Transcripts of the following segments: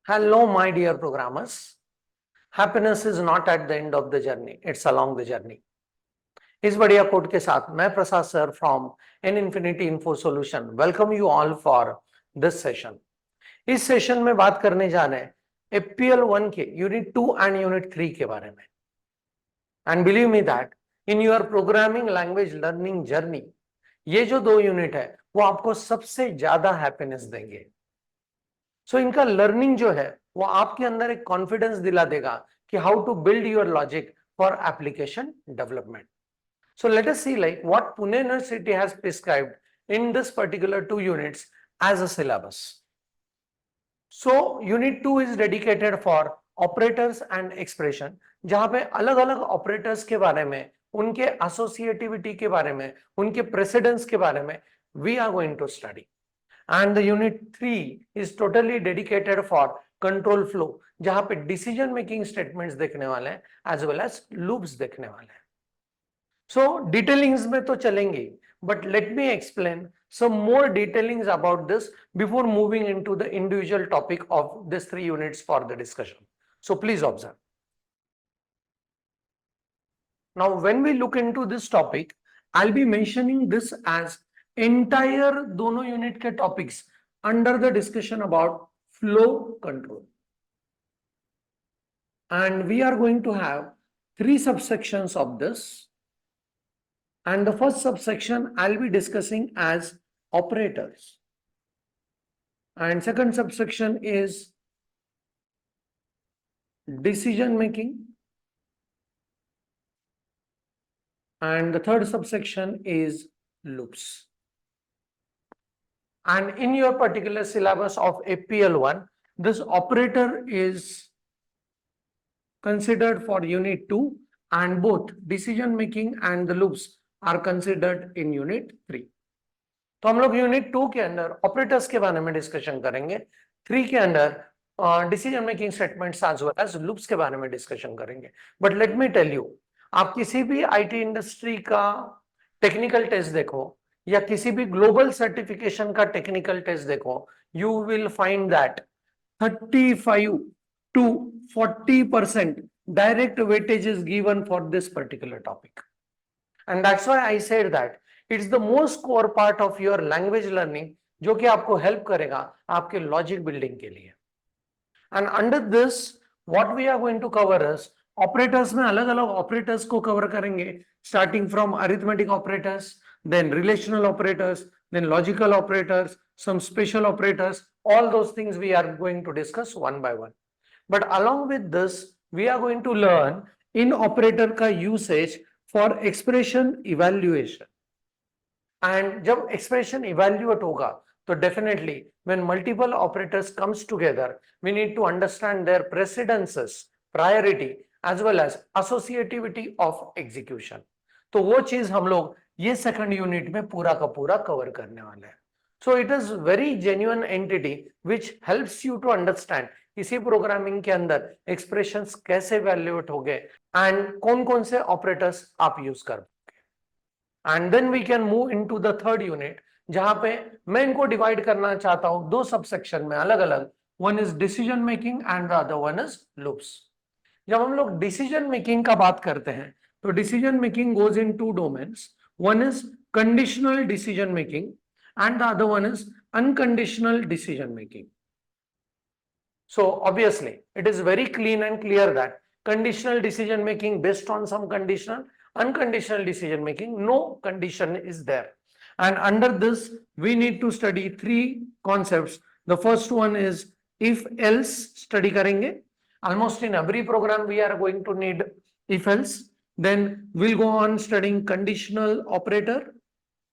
Hello, my dear programmers. Happiness is not at the end of the journey, it's along the journey. इस बढ़िया code के साथ मैं Prasad sir from an infinity info solution welcome you all for this session. इस session में बात करने जा रहे हैं एफपीएल 1 के यूनिट 2 एंड यूनिट 3 के बारे में। And believe me that in your programming language learning journey ये जो दो यूनिट है वो आपको सबसे ज्यादा हैप्पीनेस देंगे। सो इनका लर्निंग जो है वो आपके अंदर एक कॉन्फिडेंस दिला देगा कि how to build your logic for application development. So let us see like what Pune University has prescribed in this particular 2 units as a syllabus. So unit 2 is dedicated for operators and expression, जहां पे अलग अलग operators के बारे में, उनके associativity के बारे में, उनके प्रेसिडेंस के बारे में we are going to study. And the unit 3 is totally dedicated for control flow, जहां पे डिसीजन मेकिंग स्टेटमेंट्स देखने वाले हैं as well as loops देखने वाले हैं। So detailings में तो चलेंगे, but let me explain some more detailings about this before moving into the individual topic of these 3 units for the discussion. So please observe. Now when we look into this topic, I'll be mentioning this as entire दोनों unit के topics under the discussion about flow control. And we are going to have 3 subsections of this. And the first subsection I'll be discussing as operators. And second subsection is decision making. And the third subsection is loops. And in your particular syllabus of FPL1, this operator is considered for unit 2 and both decision making and the loops are considered in unit 3. तो हम लोग unit 2 के अंदर operators के बारे में discussion करेंगे, 3 के अंदर decision making statements as well as loops के बारे में डिस्कशन करेंगे। But let me tell you, आप किसी भी आईटी इंडस्ट्री का टेक्निकल टेस्ट देखो या किसी भी ग्लोबल सर्टिफिकेशन का टेक्निकल टेस्ट देखो, you will find that 35 to 40% direct weightage is given for this particular topic. And that's why I said that it's the most core part of your language learning जो कि आपको help करेगा आपके logic building के लिए। And under this what we are going to cover is operators में अलग अलग ऑपरेटर्स को कवर करेंगे, starting from arithmetic operators, then relational operators, then logical operators, some special operators, all those things we are going to discuss one by one. But along with this we are going to learn in operator का usage for expression evaluation. And जब expression evaluate होगा तो definitely when multiple operators comes together we need to understand their precedences, priority as well as associativity of execution. तो वो चीज हम लोग ये सेकंड यूनिट में पूरा का पूरा कवर करने वाले हैं। So it is very genuine entity which helps you to understand इसी प्रोग्रामिंग के अंदर एक्सप्रेशंस कैसे वैल्यूएट हो गए एंड कौन कौन से ऑपरेटर्स आप यूज कर पाओगे। And then we can move into the third unit, जहां पे मैं इनको डिवाइड करना चाहता हूं दो सबसेक्शन में अलग अलग। One is decision making and the other one is loops. जब हम लोग डिसीजन मेकिंग का बात करते हैं तो decision making goes in 2 domains. One is conditional decision making and the other one is unconditional decision making. So obviously it is very clean and clear that conditional decision making based on some conditional, unconditional decision making, no condition is there. And under this we need to study 3 concepts. The first one is if else study karenge. Almost in every program we are going to need if else. Then we'll go on studying conditional operator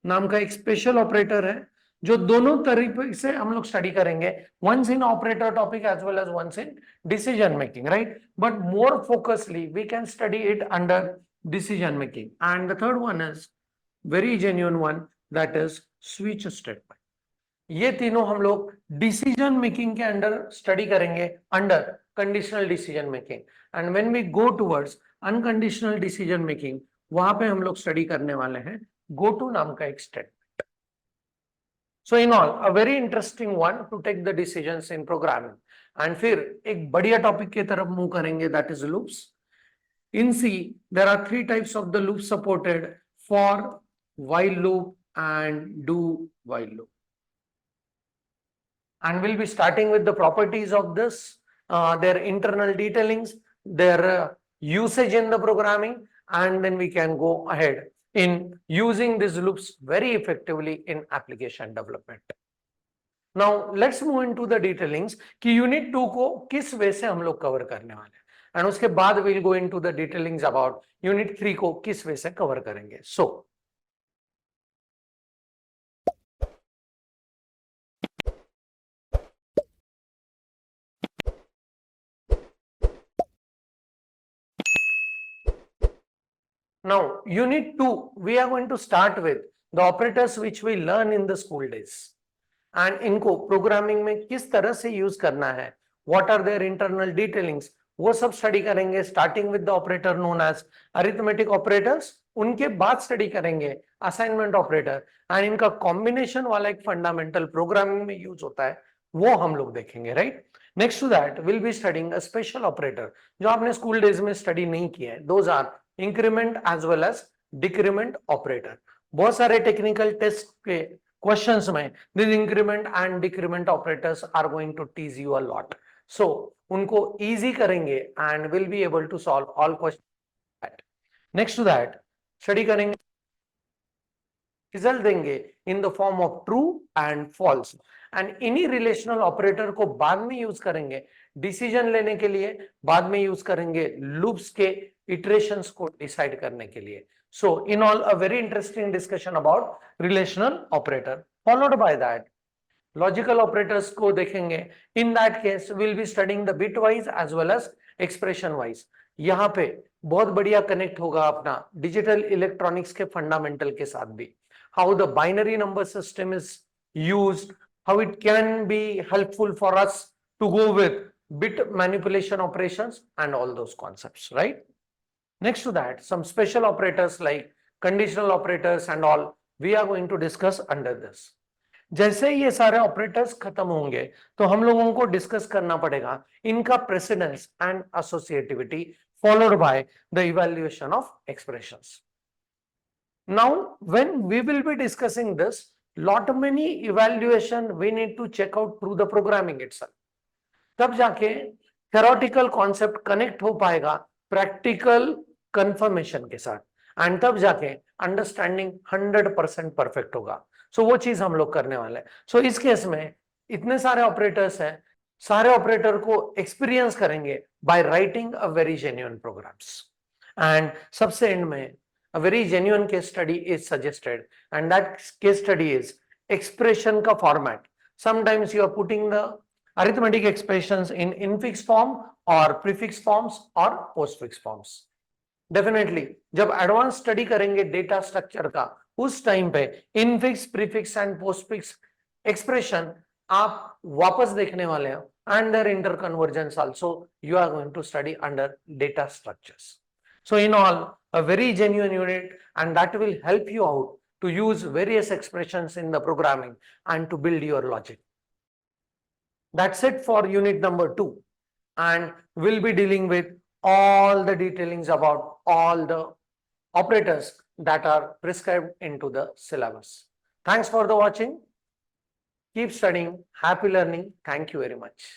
नाम का एक special operator है जो दोनों तरीके से हम लोग स्टडी करेंगे, once in operator topic as well as once in decision making, right? But more focusly we can study it under decision making. And the third one is very genuine one, that is switch statement. ये तीनों हम लोग decision making के under study करेंगे under conditional decision making. And when we go towards unconditional decision making, वहां पे हम लोग स्टडी करने वाले हैं go to नाम का एक statement. So in all, a very interesting one to take the decisions in programming. And फिर एक बढ़िया टॉपिक की तरफ मूव करेंगे, that is loops. In C, there are three types of the loops supported: for, while loop, and do while loop. And we'll be starting with the properties of this, their internal detailings, their usage in the programming, and then we can go ahead in using these loops very effectively in application development. Now let's move into the detailings कि unit 2 को किस वे से हम लोग cover करने वाले हैं, and उसके बाद will go into the detailings about unit 3 को किस वे से कवर करेंगे. सो now unit 2 we are going to start with the operators which we learn in the school days, and इनको प्रोग्रामिंग में किस तरह से यूज करना है, what are there internal detailings, वो सब स्टडी करेंगे. Starting with the operator known as arithmetic operators, उनके बाद स्टडी करेंगे असाइनमेंट ऑपरेटर, एंड इनका कॉम्बिनेशन वाला एक फंडामेंटल प्रोग्रामिंग में यूज होता है, वो हम लोग देखेंगे. Right, next to that will be studying a special operator जो आपने स्कूल डेज में स्टडी नहीं किया है. Those are increment as well as decrement operator. बहुत सारे टेक्निकल टेस्ट के क्वेश्चंस में this increment and decrement operators are going to tease you a lot, so उनको इजी करेंगे and will be able to solve all question. Next to that study करेंगे, result देंगे in the form of true and false, and इन्हीं relational operator को बाद में use करेंगे decision लेने के लिए, बाद में यूज करेंगे लूप्स के इटरेशंस को डिसाइड करने के लिए. So in all, a very interesting discussion about relational operator, followed by that logical operators को देखेंगे. In that case we'll be studying the bitwise as well as expression wise. यहाँ पे बहुत बढ़िया कनेक्ट होगा अपना डिजिटल इलेक्ट्रॉनिक्स के fundamental के साथ भी. How the binary number system is used, how it can be helpful for us to go with bit manipulation operations and all those concepts, right? Next to that, some special operators like conditional operators and all we are going to discuss under this. जैसे ये सारे operators खत्म होंगे तो हम लोगों को discuss करना पड़ेगा इनका precedence and associativity, followed by the evaluation of expressions. Now when we will be discussing this, lot many evaluation we need to check out through the programming itself. तब जाके थ्योरेटिकल कॉन्सेप्ट कनेक्ट हो पाएगा practical confirmation के साथ, and तब जाके understanding 100% perfect होगा. सो वो चीज हम लोग करने वाले हैं. सो इस केस में इतने सारे ऑपरेटर्स हैं, सारे ऑपरेटर को एक्सपीरियंस करेंगे by writing a very genuine programs, and सबसे एंड में a very genuine case study is suggested, and that case study is expression का format. Sometimes you are putting the arithmetic expressions in infix form or prefix forms or postfix forms. Definitely जब advance study करेंगे data structure का, उस time पे infix, prefix and postfix expression आप वापस देखने वाले हैं, and their interconversions also you are going to study under data structures. So in all a very genuine unit, and that will help you out to use various expressions in the programming and to build your logic. That's it for unit number 2, and we'll be dealing with all the detailings about all the operators that are prescribed into the syllabus. Thanks for the watching. Keep studying. Happy learning. Thank you very much.